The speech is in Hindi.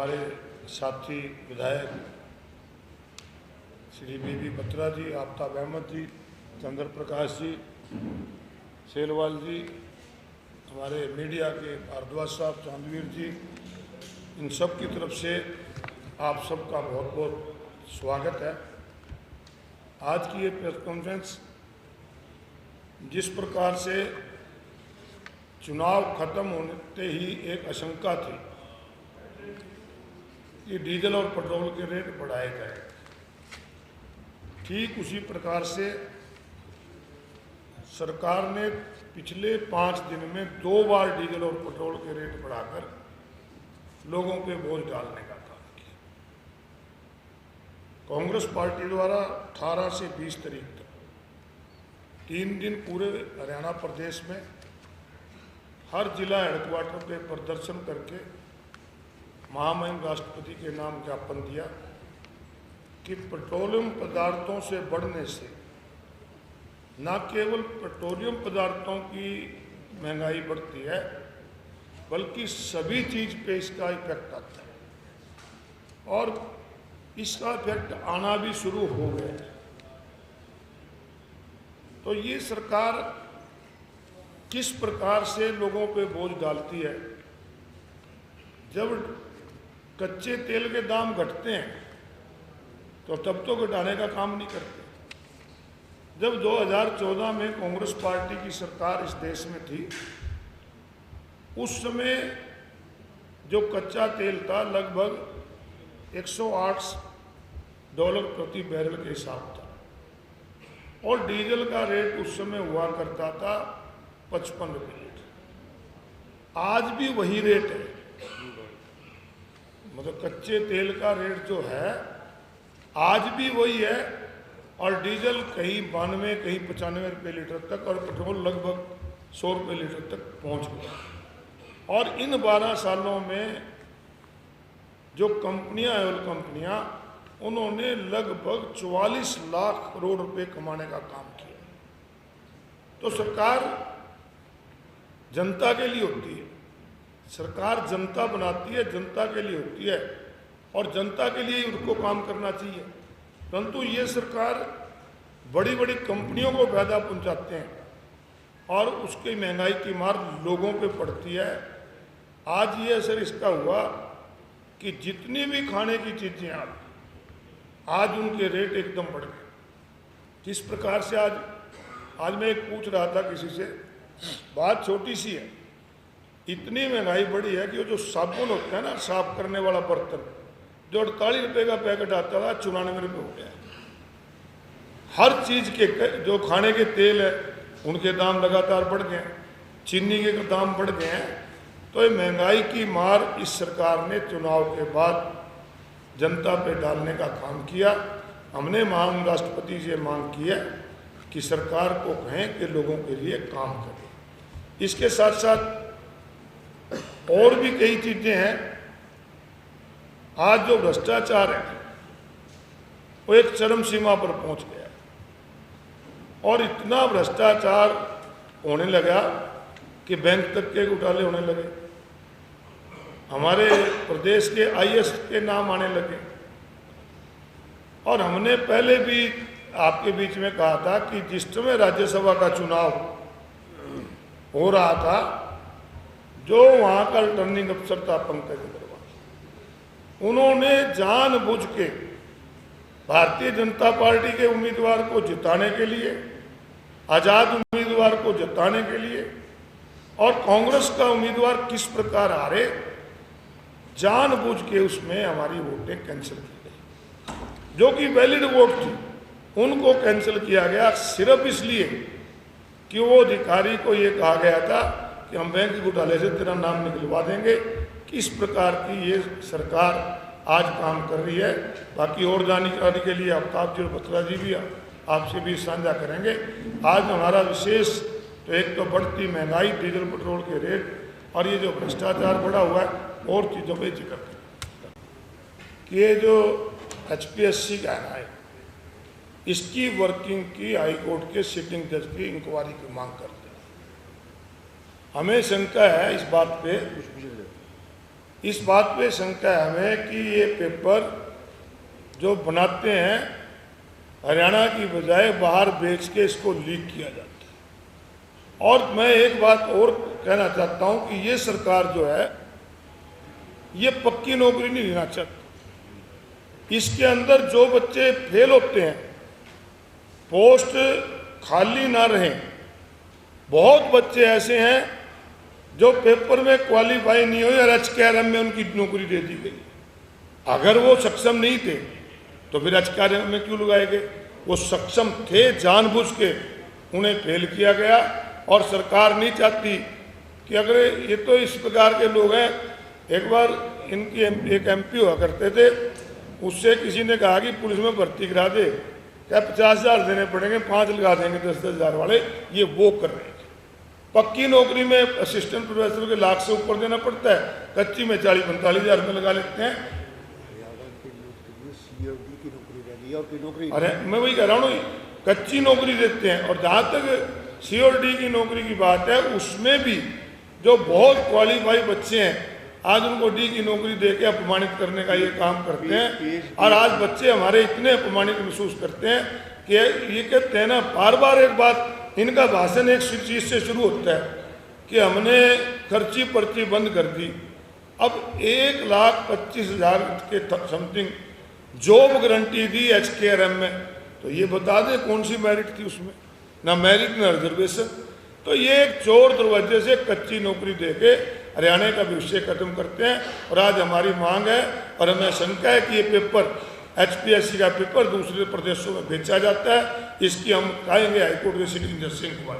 हमारे साथी विधायक श्री बीबी बत्रा जी, आफ्ताब अहमद जी, चंद्र प्रकाश जी, सेलवाल जी, हमारे मीडिया के भारद्वाज साहब, चांदवीर जी, इन सब की तरफ से आप सबका बहुत बहुत स्वागत है। आज की ये प्रेस कॉन्फ्रेंस जिस प्रकार से चुनाव खत्म होते ही एक आशंका थी कि डीजल और पेट्रोल के रेट बढ़ाए गए, ठीक उसी प्रकार से सरकार ने पिछले 5 दिन में 2 बार डीजल और पेट्रोल के रेट बढ़ाकर लोगों पे बोझ डालने का काम किया। कांग्रेस पार्टी द्वारा 18 से 20 तारीख तक 3 दिन पूरे हरियाणा प्रदेश में हर जिला हेडक्वार्टर पे प्रदर्शन करके महामहिम राष्ट्रपति के नाम ज्ञापन दिया कि पेट्रोलियम पदार्थों से बढ़ने से न केवल पेट्रोलियम पदार्थों की महंगाई बढ़ती है बल्कि सभी चीज़ पे इसका इफेक्ट आता है और इसका इफेक्ट आना भी शुरू हो गया है। तो ये सरकार किस प्रकार से लोगों पे बोझ डालती है। जब कच्चे तेल के दाम घटते हैं तो तब तो घटाने का काम नहीं करते। जब 2014 में कांग्रेस पार्टी की सरकार इस देश में थी, उस समय जो कच्चा तेल था लगभग $108 प्रति बैरल के हिसाब था और डीजल का रेट उस समय हुआ करता था 55 रुपये लीटर। आज भी वही रेट है, मतलब कच्चे तेल का रेट जो है आज भी वही है और डीजल कहीं 92 कहीं 95 रुपये लीटर तक और पेट्रोल लगभग 100 रुपये लीटर तक पहुंच गया। और इन 12 सालों में जो कंपनियां, ऑयल कंपनियां, उन्होंने लगभग 44 लाख करोड़ रुपए कमाने का काम किया। तो सरकार जनता के लिए होती है, सरकार जनता बनाती है, जनता के लिए होती है और जनता के लिए उनको काम करना चाहिए। परंतु ये सरकार बड़ी बड़ी कंपनियों को फायदा पहुंचाते हैं और उसकी महंगाई की मार लोगों पे पड़ती है। आज ये असर इसका हुआ कि जितनी भी खाने की चीज़ें आज उनके रेट एकदम बढ़ गए। किस प्रकार से आज मैं एक पूछ रहा था किसी से, बात छोटी सी है, इतनी महंगाई बढ़ी है कि वो जो साबुन होता है ना, साफ करने वाला बर्तन, जो 48 रुपये का पैकेट आता था 94 रुपये हो गया है। हर चीज़ के जो खाने के तेल है उनके दाम लगातार बढ़ गए हैं, चीनी के दाम बढ़ गए हैं। तो ये महंगाई की मार इस सरकार ने चुनाव के बाद जनता पे डालने का काम किया। हमने महामहिम राष्ट्रपति से मांग की है कि सरकार को कहें कि लोगों के लिए काम करें। इसके साथ साथ और भी कई चीज़ें हैं। आज जो भ्रष्टाचार है वो एक चरम सीमा पर पहुंच गया और इतना भ्रष्टाचार होने लगा कि बैंक तक के घोटाले होने लगे। हमारे प्रदेश के आईएएस के नाम आने लगे और हमने पहले भी आपके बीच में कहा था कि जिस समय राज्यसभा का चुनाव हो रहा था, जो वहाँ का रिटर्निंग अफसर था पंकज अग्रवाल, उन्होंने जानबूझ के भारतीय जनता पार्टी के उम्मीदवार को जिताने के लिए, आज़ाद उम्मीदवार को जिताने के लिए और कांग्रेस का उम्मीदवार किस प्रकार हारे, जानबूझ के उसमें हमारी वोटें कैंसिल की गई। जो कि वैलिड वोट थी उनको कैंसिल किया गया सिर्फ इसलिए कि वो अधिकारी को ये कहा गया था कि हम बैंक घोटाले से तेरा नाम निकलवा देंगे। किस प्रकार की ये सरकार आज काम कर रही है, बाकी और जानकारी के लिए आफ्ताब जी और बत्रा जी भी आपसे भी साझा करेंगे। आज हमारा विशेष तो एक तो बढ़ती महंगाई, डीजल पेट्रोल के रेट और ये जो भ्रष्टाचार बढ़ा हुआ है और चीज़ों पर जिक्र कि ये जो HPSC का है इसकी वर्किंग की हाई कोर्ट के सिटिंग जज की इंक्वायरी की मांग करते हैं। हमें शंका है इस बात पे इस बात पे शंका है हमें कि ये पेपर जो बनाते हैं हरियाणा की बजाय बाहर बेच के इसको लीक किया जाता है। और मैं एक बात और कहना चाहता हूं कि ये सरकार जो है ये पक्की नौकरी नहीं देना चाहती। इसके अंदर जो बच्चे फेल होते हैं, पोस्ट खाली ना रहें, बहुत बच्चे ऐसे हैं जो पेपर में क्वालिफाई नहीं हुए और HKRM में उनकी नौकरी दे दी गई। अगर वो सक्षम नहीं थे तो फिर HKRM में क्यों लगाए गए? वो सक्षम थे, जानबूझ के उन्हें फेल किया गया। और सरकार नहीं चाहती कि अगर ये तो इस प्रकार के लोग हैं। एक बार इनकी एक MP हुआ करते थे, उससे किसी ने कहा कि पुलिस में भर्ती करा दे, क्या 50,000 देने पड़ेंगे, 5 लगा देंगे 10,000 वाले। ये वो कर रहे हैं। पक्की नौकरी में असिस्टेंट प्रोफेसर के लाख से ऊपर देना पड़ता है, कच्ची में 40-45,000 रुपये लगा लेते हैं। अरे मैं वही कह रहा हूँ, कच्ची नौकरी देते हैं। और जहाँ तक C और D की नौकरी की बात है, उसमें भी जो बहुत क्वालिफाई बच्चे हैं आज उनको D की नौकरी देके अपमानित करने का ये काम करते हैं। और आज बच्चे हमारे इतने अपमानित महसूस करते हैं कि ये कहते हैं ना, बार बार एक बात, इनका भाषण एक चीज से शुरू होता है कि हमने खर्ची पर्ची बंद कर दी। अब 1,25,000 के समथिंग जॉब गारंटी दी HKRM में, तो ये बता दे कौन सी मेरिट थी उसमें? ना मेरिट ना रिजर्वेशन। तो ये एक चोर दरवाजे से कच्ची नौकरी देके हरियाणा का भविष्य खत्म करते हैं। और आज हमारी मांग है और हमें शंका है कि ये पेपर HPSC का पेपर दूसरे प्रदेशों में बेचा जाता है। इसकी हम कहेंगे हाईकोर्ट के सिटिंग जज सिंह कुमार।